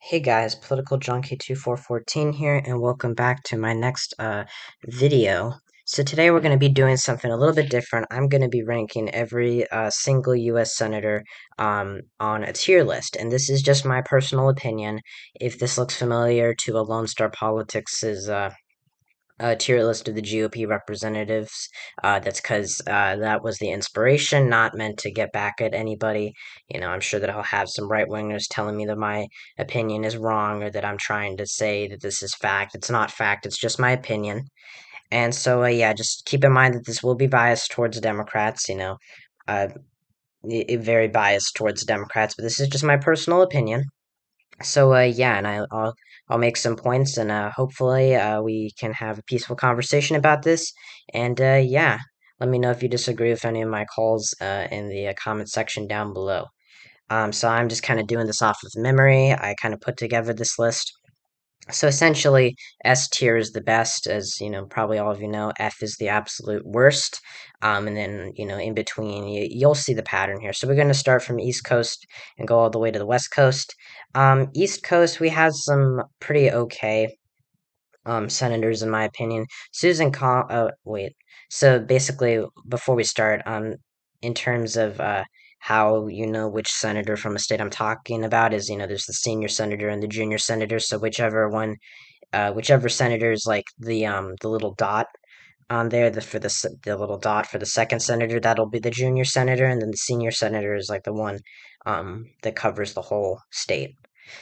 Hey guys, Political Junkie 2414 here, and welcome back to my next video. So today we're going to be doing something a little bit different. I'm going to be ranking every single U.S. senator on a tier list, and this is just my personal opinion. If this looks familiar to a Lone Star Politics' tier list of the GOP representatives. That's because that was the inspiration, not meant to get back at anybody. I'm sure that I'll have some right wingers telling me that my opinion is wrong or that I'm trying to say that this is fact. It's not fact, it's just my opinion. And so, yeah, just keep in mind that this will be biased towards Democrats, uh, very biased towards Democrats, but this is just my personal opinion. So yeah, and I'll make some points, and hopefully we can have a peaceful conversation about this. And yeah, let me know if you disagree with any of my calls in the comment section down below. So I'm just kind of doing this off of memory. I kind of put together this list. So essentially, S tier is the best, as probably all of you know. F is the absolute worst, and then in between, you'll see the pattern here. So we're going to start from East Coast and go all the way to the West Coast. East Coast, we have some pretty okay senators, in my opinion. Wait. So basically, before we start, in terms of how you know which senator from a state I'm talking about is, there's the senior senator and the junior senator. So whichever senator is like the little dot on there, the little dot for the second senator, that'll be the junior senator, and then the senior senator is like the one that covers the whole state.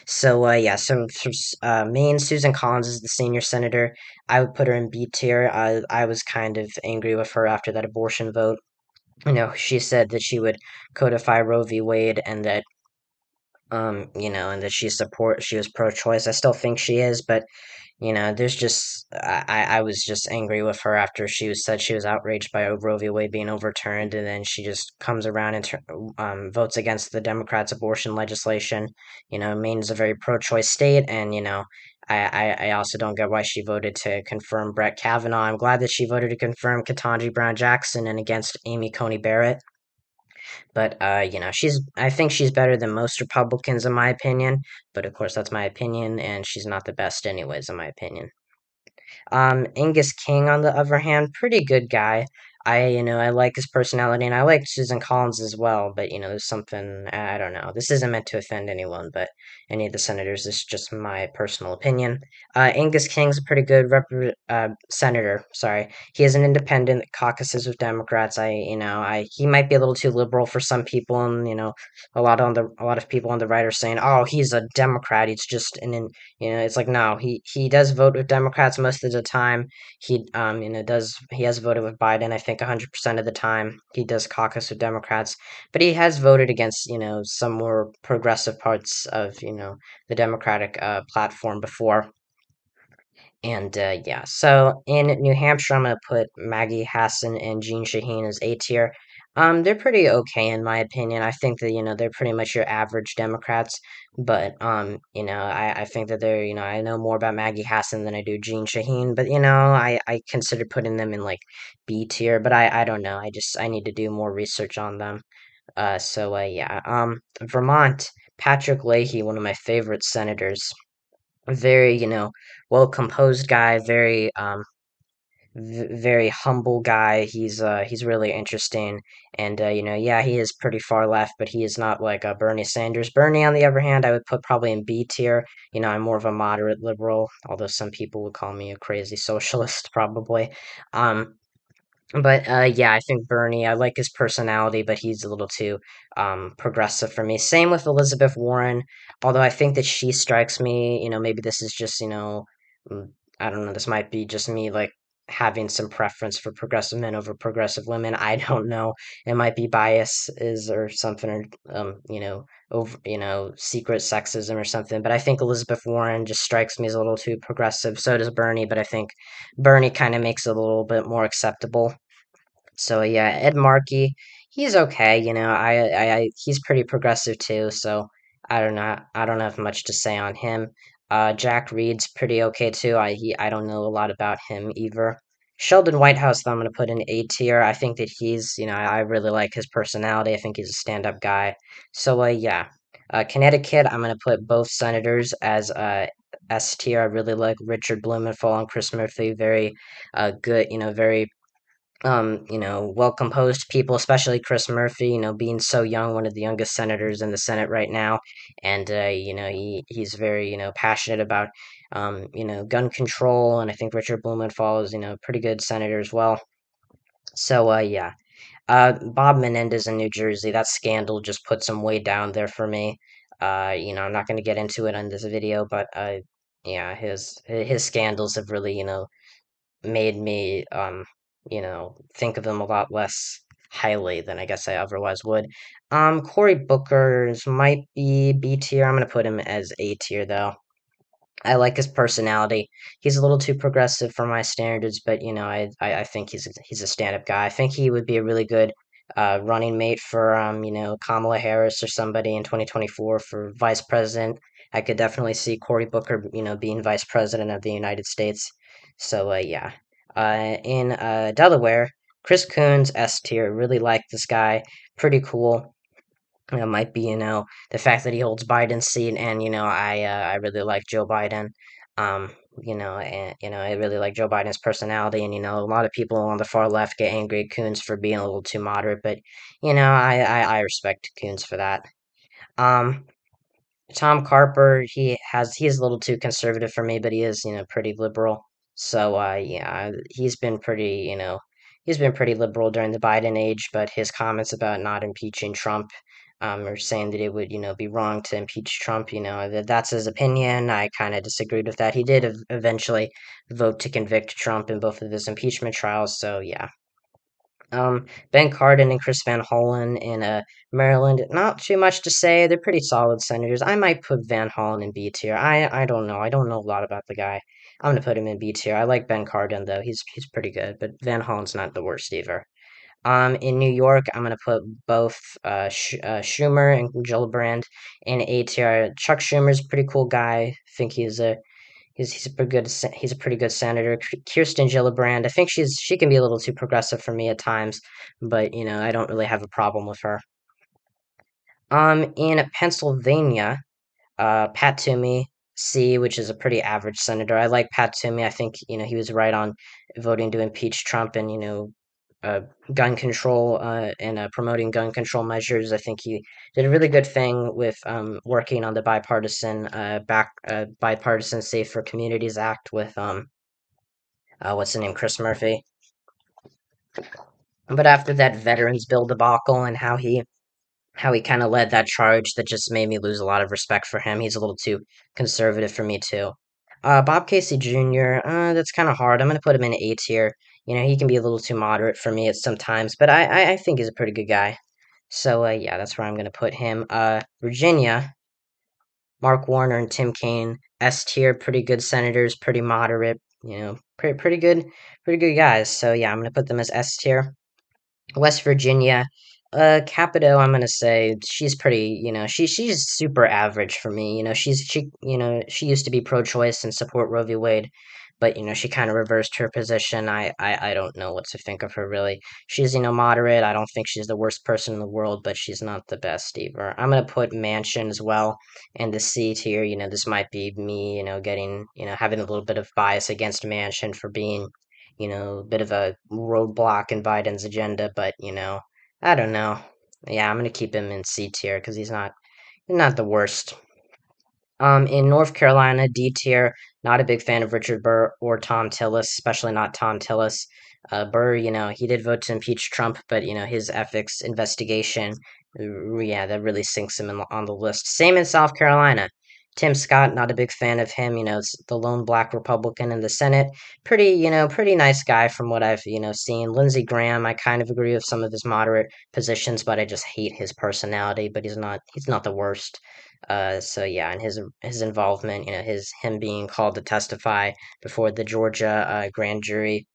So yeah, so for Maine, Susan Collins is the senior senator. I would put her in B tier. I was kind of angry with her after that abortion vote. She said that she would codify Roe v. Wade, and that and that she was pro-choice. I still think she is, but there's just I was just angry with her after said she was outraged by Roe v. Wade being overturned, and then she just comes around and votes against the Democrats' abortion legislation. Maine is a very pro-choice state, and I also don't get why she voted to confirm Brett Kavanaugh. I'm glad that she voted to confirm Ketanji Brown Jackson and against Amy Coney Barrett. But I think she's better than most Republicans in my opinion. But of course, that's my opinion, and she's not the best anyways, in my opinion. Angus King, on the other hand, pretty good guy. I like his personality, and I like Susan Collins as well. But there's something I don't know. This isn't meant to offend anyone, but any of the senators. This is just my personal opinion. Angus King's a pretty good senator. Sorry, he is an independent that caucuses with Democrats. He might be a little too liberal for some people, and a lot of people on the right are saying, "Oh, he's a Democrat. He's just it's like no, he does vote with Democrats most of the time. He has voted with Biden. I think 100% of the time he does caucus with Democrats, but he has voted against some more progressive parts of the Democratic platform before. And yeah, so in New Hampshire, I'm gonna put Maggie Hassan and Jean Shaheen as A tier. They're pretty okay in my opinion. I think that they're pretty much your average Democrats, but I think that I know more about Maggie Hassan than I do Jean Shaheen, but I consider putting them in like B tier, but I don't know. I need to do more research on them. So yeah. Vermont, Patrick Leahy, one of my favorite senators, very well composed guy, very humble guy. He's really interesting, and yeah, he is pretty far left, but he is not like Bernie Sanders. Bernie, on the other hand, I would put probably in B tier. I'm more of a moderate liberal, although some people would call me a crazy socialist probably. um but yeah, I think Bernie, I like his personality, but he's a little too progressive for me. Same with Elizabeth Warren, although I think that she strikes me, maybe this is just, mm, I don't know, this might be just me like having some preference for progressive men over progressive women. I don't know. It might be biases or something, or over secret sexism or something. But I think Elizabeth Warren just strikes me as a little too progressive. So does Bernie, but I think Bernie kind of makes it a little bit more acceptable. So yeah, Ed Markey, he's okay. He's pretty progressive too. So I don't have much to say on him. Jack Reed's pretty okay too. I don't know a lot about him either. Sheldon Whitehouse, though, I'm gonna put in A tier. I think that I really like his personality. I think he's a stand-up guy. So yeah. Connecticut, I'm going to put both senators as S tier. I really like Richard Blumenthal and Chris Murphy. Very good, very well composed people, especially Chris Murphy, being so young, one of the youngest senators in the Senate right now. And, he's very, passionate about, gun control. And I think Richard Blumenthal is, pretty good senator as well. So, yeah. Bob Menendez in New Jersey, that scandal just puts him way down there for me. I'm not going to get into it on this video, but, yeah, his scandals have really, made me think of him a lot less highly than I guess I otherwise would. Cory Booker's might be B tier. I'm gonna put him as A tier though. I like his personality. He's a little too progressive for my standards, but I think he's a stand-up guy. I think he would be a really good running mate for Kamala Harris or somebody in 2024 for vice president. I could definitely see Cory Booker, being vice president of the United States. So yeah. In Delaware, Chris Coons S tier. Really like this guy. Pretty cool. It might be, the fact that he holds Biden's seat, and I really like Joe Biden. I really like Joe Biden's personality, and a lot of people on the far left get angry at Coons for being a little too moderate, but I respect Coons for that. Um, Tom Carper, he's a little too conservative for me, but he is, pretty liberal. So yeah, he's been pretty liberal during the Biden age, but his comments about not impeaching Trump, or saying that it would, be wrong to impeach Trump, that's his opinion. I kind of disagreed with that. He did eventually vote to convict Trump in both of his impeachment trials, so yeah. Ben Cardin and Chris Van Hollen in Maryland. Not too much to say. They're pretty solid senators. I might put Van Hollen in B tier. I don't know. I don't know a lot about the guy. I'm gonna put him in B tier. I like Ben Cardin though. He's pretty good, but Van Hollen's not the worst either. In New York, I'm gonna put both Schumer and Gillibrand in A tier. Chuck Schumer's a pretty cool guy. I think he's a pretty good he's a pretty good senator. Kirsten Gillibrand, I think she can be a little too progressive for me at times, but I don't really have a problem with her. In Pennsylvania, Pat Toomey C, which is a pretty average senator. I like Pat Toomey. I think he was right on voting to impeach Trump and uh, gun control and promoting gun control measures. I think he did a really good thing with working on the bipartisan Safer Communities Act with what's the name, Chris Murphy. But after that Veterans Bill debacle and how he kind of led that charge, that just made me lose a lot of respect for him. He's a little too conservative for me too. Bob Casey Jr. That's kind of hard. I'm gonna put him in A tier. He can be a little too moderate for me at sometimes, but I think he's a pretty good guy. So yeah, that's where I'm gonna put him. Virginia, Mark Warner and Tim Kaine, S tier, pretty good senators, pretty moderate. Pretty good guys. So yeah, I'm gonna put them as S tier. West Virginia, Capito, I'm gonna say she's pretty, she's super average for me. She used to be pro-choice and support Roe v. Wade, but she kind of reversed her position. I don't know what to think of her really. She's moderate. I don't think she's the worst person in the world, but she's not the best either. I'm gonna put Manchin as well in the C tier. This might be me, getting, having a little bit of bias against Manchin for being a bit of a roadblock in Biden's agenda, but I don't know. Yeah, I'm gonna keep him in C tier because he's not the worst. In North Carolina, D tier. Not a big fan of Richard Burr or Tom Tillis, especially not Tom Tillis. Burr, he did vote to impeach Trump, but his ethics investigation, yeah, that really sinks him on the list. Same in South Carolina. Tim Scott, not a big fan of him. The lone black Republican in the Senate. Pretty nice guy from what I've seen. Lindsey Graham, I kind of agree with some of his moderate positions, but I just hate his personality. But he's not the worst. So yeah, and his involvement, him being called to testify before the Georgia grand jury,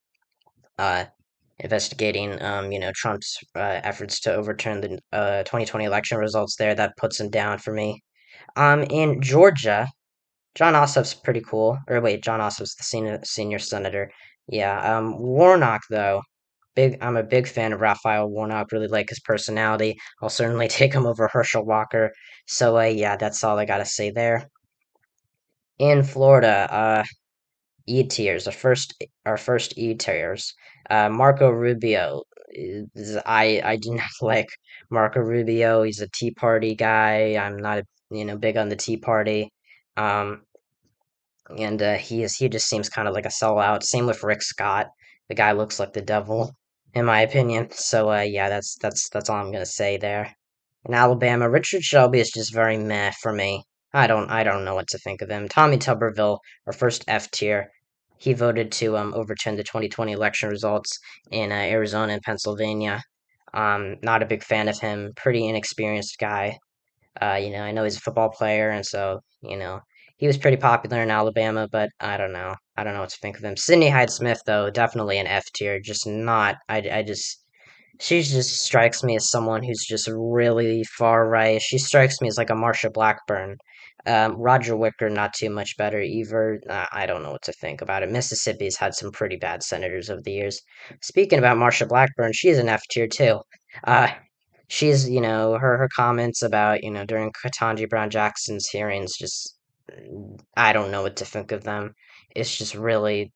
uh, investigating, Trump's efforts to overturn the 2020 election results. That puts him down for me. In Georgia, John Ossoff's pretty cool. Or wait, John Ossoff's the senior senator. Yeah. Warnock though. I'm a big fan of Raphael Warnock. Really like his personality. I'll certainly take him over Herschel Walker. So yeah, that's all I gotta say there. In Florida, E tiers, our first E tiers. Marco Rubio. I do not like Marco Rubio. He's a Tea Party guy. I'm not big on the Tea Party. Um, and he just seems kind of like a sellout. Same with Rick Scott. The guy looks like the devil, in my opinion. So yeah, that's all I'm gonna say there. In Alabama, Richard Shelby is just very meh for me. I don't know what to think of him. Tommy Tuberville, our first F tier. He voted to overturn the 2020 election results in Arizona and Pennsylvania. Not a big fan of him. Pretty inexperienced guy. I know he's a football player, and so, he was pretty popular in Alabama, but I don't know. I don't know what to think of him. Sydney Hyde Smith, though, definitely an F tier. Just not. She just strikes me as someone who's just really far right. She strikes me as like a Marsha Blackburn. Roger Wicker, not too much better either. I don't know what to think about it. Mississippi's had some pretty bad senators over the years. Speaking about Marsha Blackburn, she's an F tier too. Uh, she's her comments about during Ketanji Brown Jackson's hearings, just I don't know what to think of them. It's just really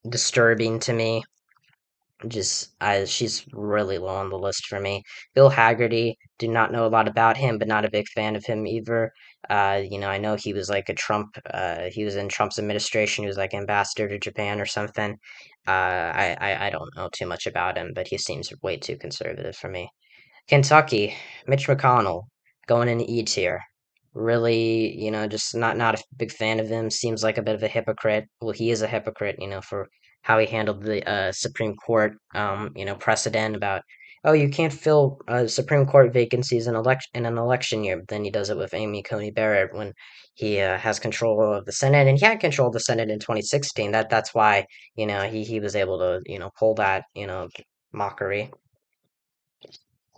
disturbing to me. She's really low on the list for me. Bill Haggerty, do not know a lot about him, but not a big fan of him either. I know he was like a Trump. He was in Trump's administration. He was like ambassador to Japan or something. I don't know too much about him, but he seems way too conservative for me. Kentucky, Mitch McConnell going in E tier. Really, just not a big fan of him. Seems like a bit of a hypocrite. Well, he is a hypocrite, for how he handled the Supreme Court, precedent about, oh, you can't fill Supreme Court vacancies in an election year. But then he does it with Amy Coney Barrett when he has control of the Senate, and he had control of the Senate in 2016. That's why he was able to pull that mockery,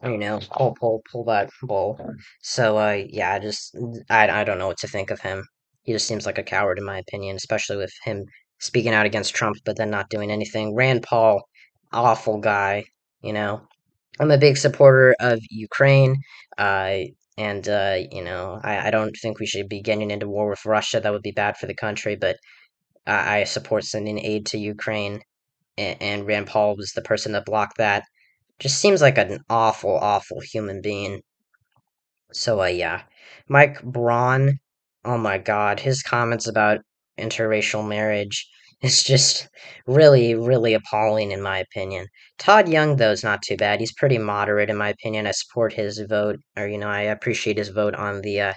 pull that bull. So, yeah, I don't know what to think of him. He just seems like a coward, in my opinion, especially with him speaking out against Trump, but then not doing anything. Rand Paul, awful guy, you know. I'm a big supporter of Ukraine, uh, and, I don't think we should be getting into war with Russia. That would be bad for the country, but I support sending aid to Ukraine, and Rand Paul was the person that blocked that. Just seems like an awful, awful human being. So, yeah. Mike Braun, oh my god, his comments about interracial marriage is just really, really appalling, in my opinion. Todd Young, though, is not too bad. He's pretty moderate, in my opinion. I support his vote, or, I appreciate his vote on the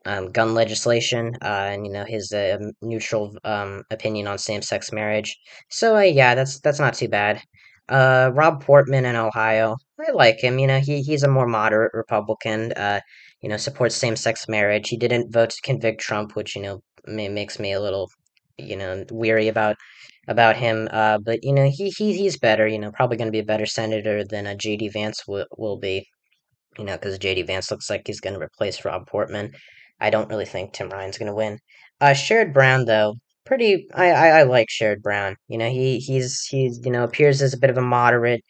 gun legislation, and his neutral opinion on same-sex marriage. So yeah, that's not too bad. Rob Portman in Ohio, I like him. He's a more moderate Republican. Supports same-sex marriage. He didn't vote to convict Trump, which makes me a little weary about him. But he's better. Probably going to be a better senator than JD Vance will be, because JD Vance looks like he's going to replace Rob Portman. I don't really think Tim Ryan's going to win. Sherrod Brown, though, I like Sherrod Brown. He's appears as a bit of a moderate,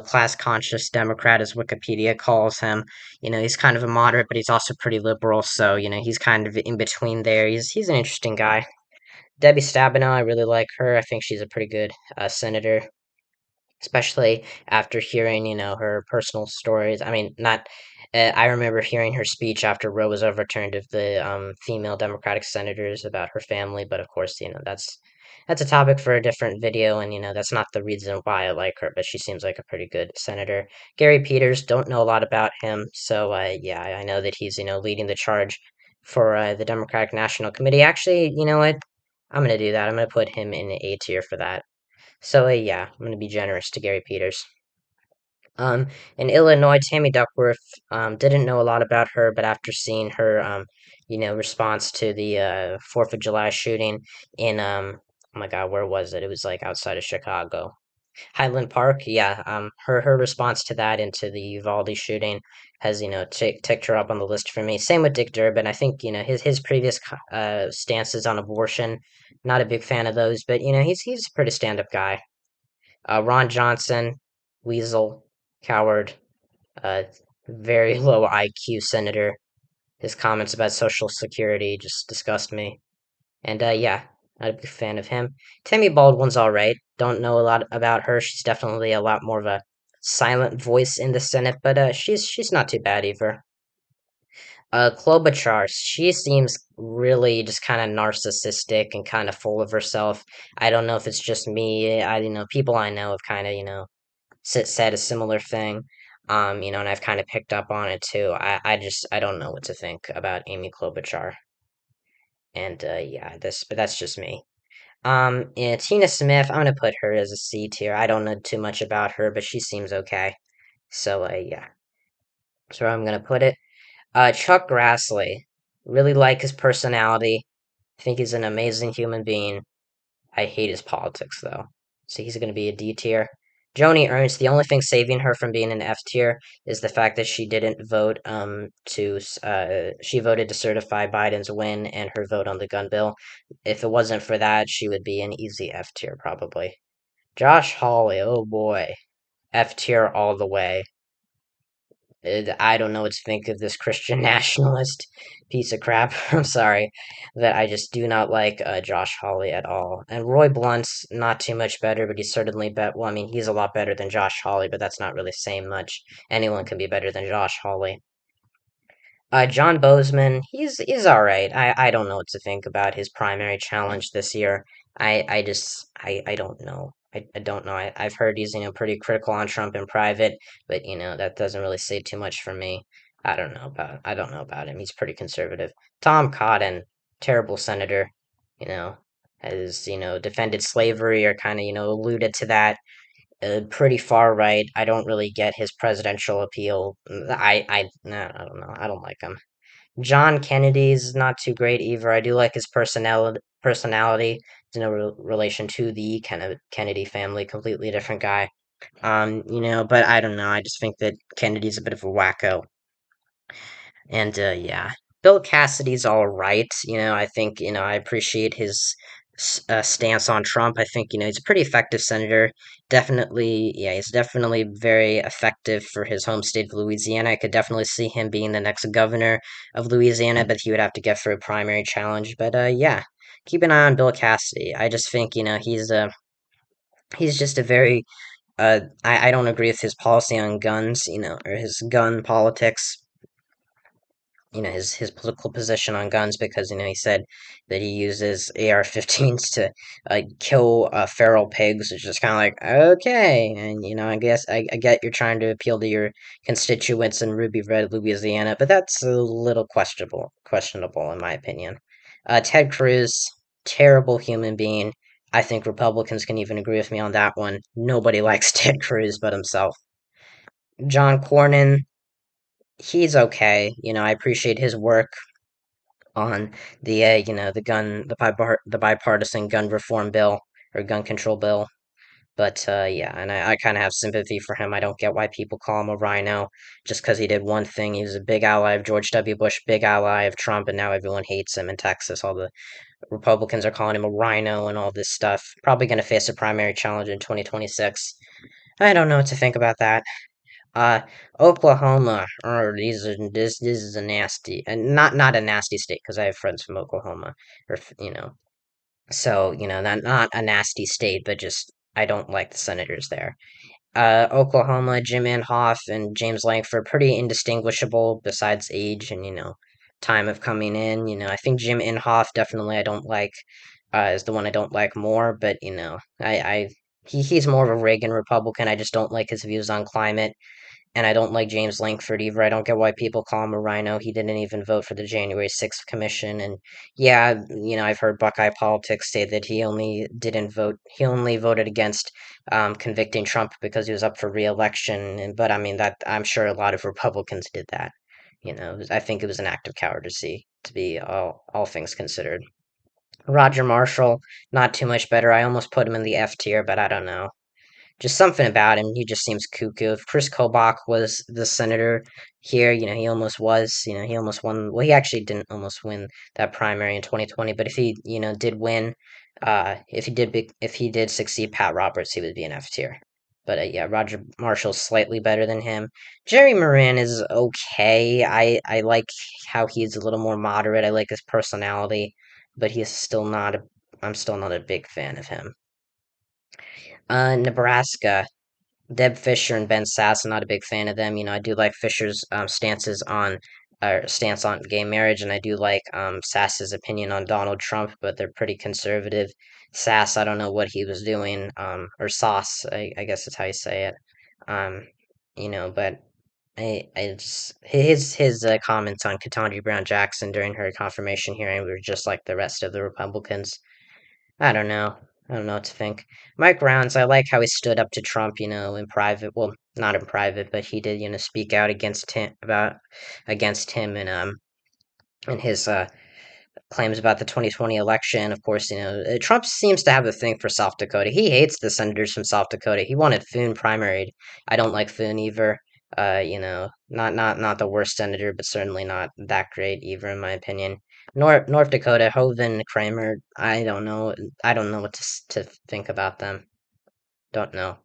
class conscious Democrat, as Wikipedia calls him. He's kind of a moderate, but he's also pretty liberal. So he's kind of in between there. He's an interesting guy. Debbie Stabenow, I really like her. I think she's a pretty good senator, especially after hearing, her personal stories. I mean, not. I remember hearing her speech after Roe was overturned of the female Democratic senators about her family, but of course, that's a topic for a different video, and that's not the reason why I like her. But she seems like a pretty good senator. Gary Peters, don't know a lot about him, so yeah, I know that he's leading the charge for the Democratic National Committee. Actually, you know what? I'm gonna do that. I'm gonna put him in A tier for that. So, yeah, I'm gonna be generous to Gary Peters. Um, in Illinois, Tammy Duckworth, didn't know a lot about her, but after seeing her, response to the 4th of July shooting in, oh my God, where was it? It was like outside of Chicago. Highland Park, yeah, her response to that and to the Uvalde shooting has, ticked her up on the list for me. Same with Dick Durbin. I think, his previous stances on abortion, not a big fan of those, but, he's a pretty stand-up guy. Ron Johnson, weasel, coward, uh, very low IQ senator. His comments about Social Security just disgust me. And yeah, not a big fan of him. Tammy Baldwin's alright. Don't know a lot about her. She's definitely a lot more of a silent voice in the Senate, but she's not too bad either. Klobuchar, she seems really just kind of narcissistic and kind of full of herself. I don't know if it's just me. People I know have kind of, said a similar thing. And I've kind of picked up on it too. I don't know what to think about Amy Klobuchar. And yeah, but that's just me. Yeah, Tina Smith, I'm gonna put her as a C tier. I don't know too much about her, but she seems okay. So yeah, that's where I'm gonna put it. Chuck Grassley, really like his personality. I think he's an amazing human being. I hate his politics though, so he's gonna be a D tier. Joni Ernst, the only thing saving her from being an F tier is the fact that she didn't vote she voted to certify Biden's win and her vote on the gun bill. If it wasn't for that, she would be an easy F tier probably. Josh Hawley, oh boy, F tier all the way. I don't know what to think of this Christian nationalist piece of crap. I'm sorry that I just do not like Josh Hawley at all. And Roy Blunt's not too much better, but he's certainly well, I mean, he's a lot better than Josh Hawley, but that's not really saying much. Anyone can be better than Josh Hawley. John Bozeman, he's all right. I don't know what to think about his primary challenge this year. I don't know. I don't know. I've heard he's pretty critical on Trump in private, but that doesn't really say too much for me. I don't know about him. He's pretty conservative. Tom Cotton, terrible senator. You know, has defended slavery or kind of alluded to that. Pretty far right. I don't really get his presidential appeal. Nah, I don't know. I don't like him. John Kennedy's not too great either. I do like his personality. Personality. There's no relation to the Kennedy family. Completely different guy. But I don't know. I just think that Kennedy's a bit of a wacko. And yeah, Bill Cassidy's all right. I think I appreciate his stance on Trump. I think he's a pretty effective senator. Definitely, yeah, he's definitely very effective for his home state of Louisiana. I could definitely see him being the next governor of Louisiana, but he would have to get through a primary challenge. But yeah, keep an eye on Bill Cassidy. I just think he's just a very I don't agree with his policy on guns. Or his gun politics, his political position on guns, because he said that he uses AR-15s to kill feral pigs, which is kind of like, okay, and I guess I get you're trying to appeal to your constituents in Ruby Red, Louisiana, but that's a little questionable in my opinion. Ted Cruz, terrible human being. I think Republicans can even agree with me on that one. Nobody likes Ted Cruz but himself. John Cornyn, he's okay. I appreciate his work on the the bipartisan gun reform bill or gun control bill. But yeah, and I kind of have sympathy for him. I don't get why people call him a rhino just because he did one thing. He was a big ally of George W. Bush, big ally of Trump, and now everyone hates him in Texas. All the Republicans are calling him a rhino and all this stuff. Probably going to face a primary challenge in 2026. I don't know what to think about that. Uh, Oklahoma. This is a nasty, and not a nasty state because I have friends from Oklahoma, or so not a nasty state, but just I don't like the senators there. Oklahoma, Jim Inhofe and James Lankford, pretty indistinguishable besides age and time of coming in. I think Jim Inhofe definitely I don't like, is the one I don't like more, but he's more of a Reagan Republican. I just don't like his views on climate, and I don't like James Lankford either. I don't get why people call him a rhino. He didn't even vote for the January 6th commission. And yeah, I've heard Buckeye Politics say that he only didn't vote, he only voted against convicting Trump because he was up for re-election. But I mean, that I'm sure a lot of Republicans did that. I think it was an act of cowardice, to be all things considered. Roger Marshall, not too much better. I almost put him in the F tier, but I don't know. just something about him. He just seems cuckoo. If Chris Kobach was the senator here, he almost was. He almost won. Well, he actually didn't almost win that primary in 2020, but if he, did win, if he did succeed Pat Roberts, he would be an F tier. But yeah, Roger Marshall's slightly better than him. Jerry Moran is okay. I like how he's a little more moderate. I like his personality, but he's still not a. I'm still not a big fan of him. Nebraska. Deb Fisher and Ben Sass. I'm not a big fan of them. I do like Fisher's stance on gay marriage, and I do like Sass's opinion on Donald Trump, but they're pretty conservative. Sass, I don't know what he was doing, or Sauce, I guess that's how you say it. Um, but I just his comments on Ketanji Brown Jackson during her confirmation hearing were just like the rest of the Republicans. I don't know. I don't know what to think. Mike Rounds, I like how he stood up to Trump, in private. Well, not in private, but he did, speak out against him and his claims about the 2020 election. Of course, Trump seems to have a thing for South Dakota. He hates the senators from South Dakota. He wanted Thune primaried. I don't like Thune either. Not the worst senator, but certainly not that great either, in my opinion. North Dakota, Hoven, Kramer. I don't know. I don't know what to think about them. Don't know.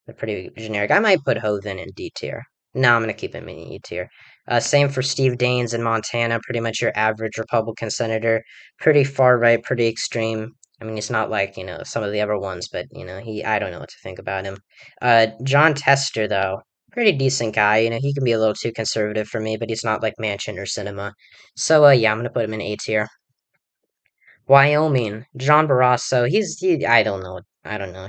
They're pretty generic. I might put Hoven in D tier. No, I'm gonna keep him in E tier. Same for Steve Daines in Montana. Pretty much your average Republican senator. Pretty far right, pretty extreme. I mean, he's not like some of the other ones, but I don't know what to think about him. John Tester though, pretty decent guy. He can be a little too conservative for me, but he's not like Manchin or Cinema. So yeah, I'm gonna put him in A tier. Wyoming, John Barrasso. I don't know. I don't know.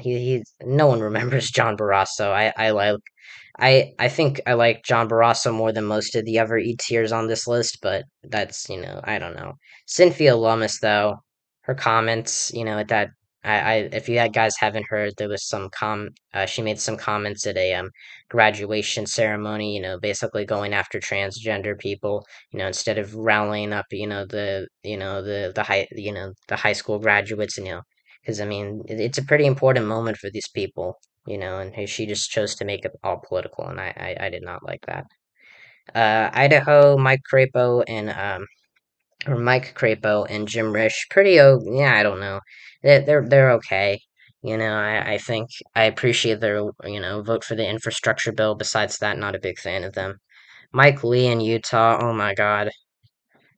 No one remembers John Barrasso. I think I like John Barrasso more than most of the other E tiers on this list, but that's, I don't know. Cynthia Lummis, though, her comments, at that, if you guys haven't heard, there was she made some comments at a graduation ceremony, basically going after transgender people, instead of rallying up, the high school graduates, because I mean, it's a pretty important moment for these people, and she just chose to make it all political, and I did not like that. Idaho, Mike Crapo and Jim Risch, yeah, I don't know, they're okay. I think I appreciate their vote for the infrastructure bill. Besides that, not a big fan of them. Mike Lee in Utah, oh my God.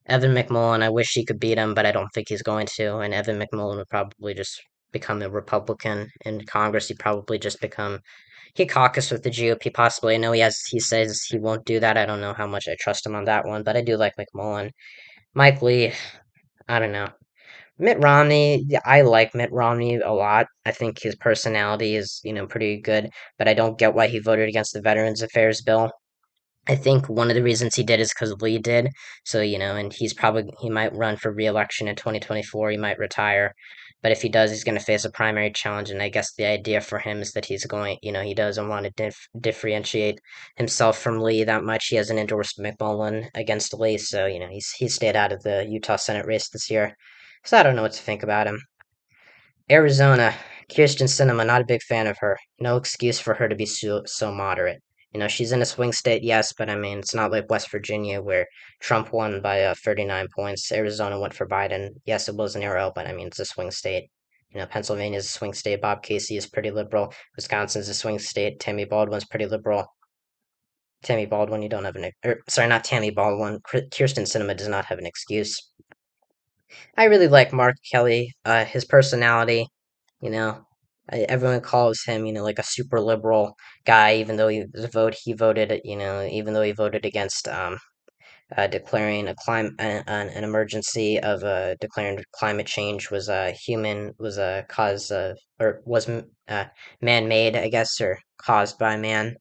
Evan McMullen, I wish he could beat him, but I don't think he's going to. And Evan McMullen would probably just become a Republican in Congress. He'd probably just become he caucus with the GOP possibly. I know he says he won't do that. I don't know how much I trust him on that one, but I do like McMullen. Mike Lee, I don't know. Mitt Romney, yeah, I like Mitt Romney a lot. I think his personality is, pretty good, but I don't get why he voted against the Veterans Affairs bill. I think one of the reasons he did is because Lee did. So, and he might run for re-election in 2024. He might retire. But if he does, he's going to face a primary challenge. And I guess the idea for him is that he doesn't want to differentiate himself from Lee that much. He hasn't endorsed McMullen against Lee. So, he stayed out of the Utah Senate race this year. So I don't know what to think about him. Arizona, Kirsten Sinema, not a big fan of her. No excuse for her to be so moderate. She's in a swing state, yes, but I mean, it's not like West Virginia where Trump won by 39 points. Arizona went for Biden. Yes, it was an arrow, but I mean, it's a swing state. Pennsylvania's a swing state. Bob Casey is pretty liberal. Wisconsin's a swing state. Tammy Baldwin's pretty liberal. Tammy Baldwin, you don't have sorry, not Tammy Baldwin. Kirsten Sinema does not have an excuse. I really like Mark Kelly. His personality, you know, everyone calls him, like a super liberal guy, even though he voted, even though he voted against declaring an emergency of declaring climate change was a human was a cause of or was man made, I guess, or caused by man.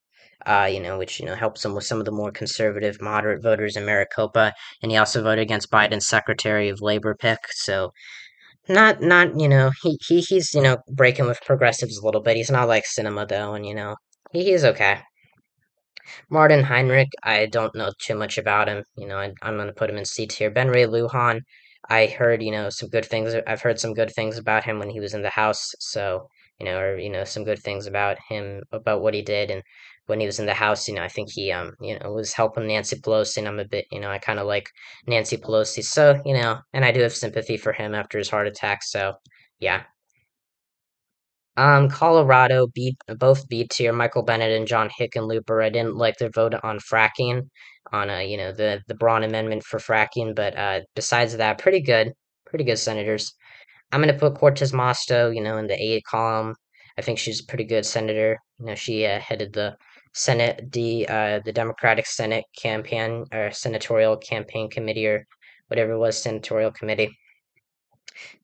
Which helps him with some of the more conservative, moderate voters in Maricopa, and he also voted against Biden's Secretary of Labor pick. So not he's breaking with progressives a little bit. He's not like Cinema though, and he's okay. Martin Heinrich, I don't know too much about him. I'm gonna put him in C tier. Ben Ray Lujan, I heard some good things. I've heard some good things about him when he was in the House. So or some good things about him, about what he did, and when he was in the House, I think he was helping Nancy Pelosi, and I'm a bit, I kind of like Nancy Pelosi, so and I do have sympathy for him after his heart attack, so yeah. Colorado beat both B tier. Michael Bennett and John Hickenlooper. I didn't like their vote on fracking, on the Braun amendment for fracking, but besides that, pretty good senators. I'm gonna put Cortez Masto, in the A column. I think she's a pretty good senator. She headed the the Democratic Senate campaign or senatorial campaign committee or whatever it was, senatorial committee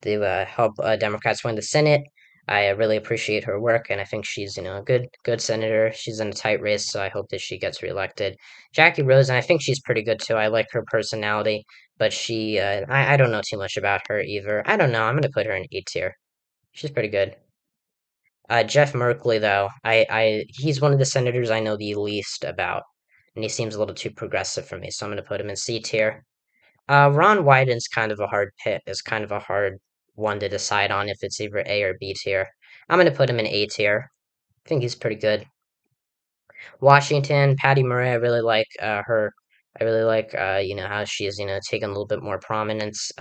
to help Democrats win the Senate. I really appreciate her work, and I think she's a good senator. She's in a tight race, so I hope that she gets reelected. Jackie Rosen, I think she's pretty good too. I like her personality, but I don't know too much about her either. I don't know. I'm gonna put her in A tier. She's pretty good. Jeff Merkley, though, he's one of the senators I know the least about, and he seems a little too progressive for me, so I'm gonna put him in C tier. Ron Wyden's kind of a hard pit. Is kind of a hard one to decide on if it's either A or B tier. I'm gonna put him in A tier. I think he's pretty good. Washington, Patty Murray. I really like her. I really like how she's taken a little bit more prominence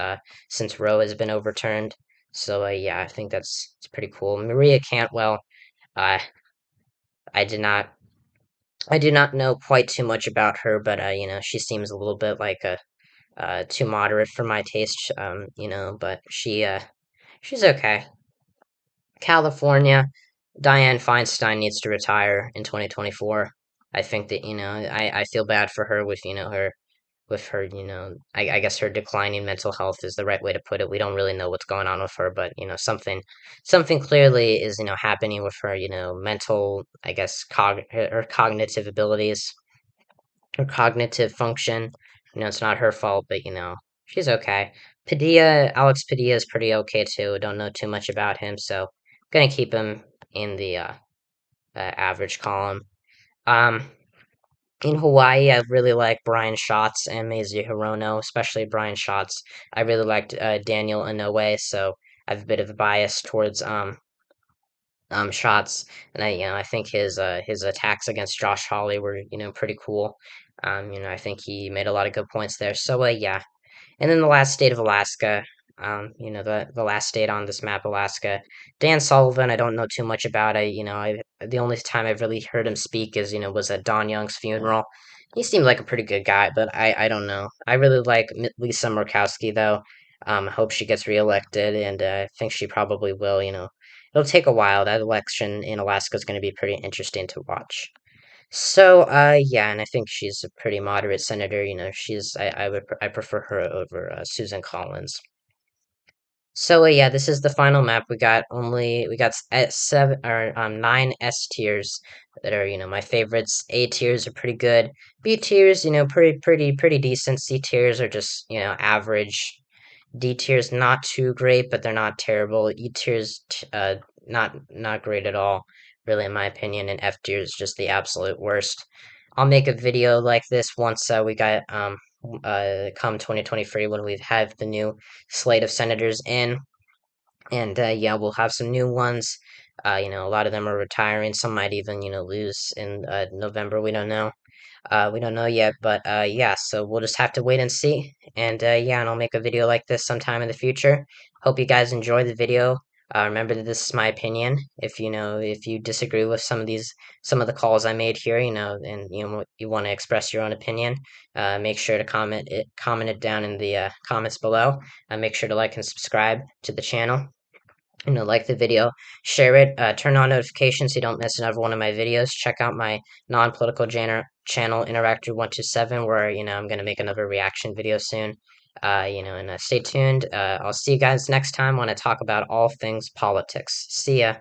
since Roe has been overturned. So yeah, I think it's pretty cool. Maria Cantwell. Uh, I did not I do not know quite too much about her, but she seems a little bit like a too moderate for my taste, but she's okay. California, Dianne Feinstein needs to retire in 2024. I think that, I feel bad for her with, with her, I guess her declining mental health is the right way to put it. We don't really know what's going on with her, but, something clearly is, happening with her, mental, I guess, her cognitive abilities, her cognitive function. It's not her fault, but she's okay. Alex Padilla is pretty okay too. Don't know too much about him, so gonna keep him in the average column. Um, in Hawaii, I really like Brian Schatz and Mazie Hirono, especially Brian Schatz. I really liked Daniel Inouye, so I have a bit of a bias towards Schatz, and I think his attacks against Josh Hawley were pretty cool. I think he made a lot of good points there. So yeah, and then the last state of Alaska, the last state on this map, Alaska. Dan Sullivan, I don't know too much about. The only time I've really heard him speak is, was at Don Young's funeral. He seemed like a pretty good guy, but I don't know. I really like Lisa Murkowski, though. I hope she gets reelected, and I think she probably will, It'll take a while. That election in Alaska is going to be pretty interesting to watch. So, yeah, and I think she's a pretty moderate senator. I prefer her over Susan Collins. So, yeah, this is the final map. We got seven or nine S tiers that are my favorites. A tiers are pretty good. B tiers, pretty decent. C tiers are just average. D tier's not too great, but they're not terrible. E tier's not great at all, really, in my opinion. And F tier is just the absolute worst. I'll make a video like this once we got come 2023 when we have the new slate of senators in, and yeah, we'll have some new ones. A lot of them are retiring. Some might even lose in November. We don't know yet, but yeah, so we'll just have to wait and see. And yeah, and I'll make a video like this sometime in the future. Hope you guys enjoy the video. Remember that this is my opinion. If you disagree with some of the calls I made here, and you want to express your own opinion, make sure to comment it down in the comments below. Make sure to like and subscribe to the channel. Like the video, share it, turn on notifications so you don't miss another one of my videos. Check out my non-political channel, Interactor127, where, I'm going to make another reaction video soon. And stay tuned. I'll see you guys next time when I talk about all things politics. See ya.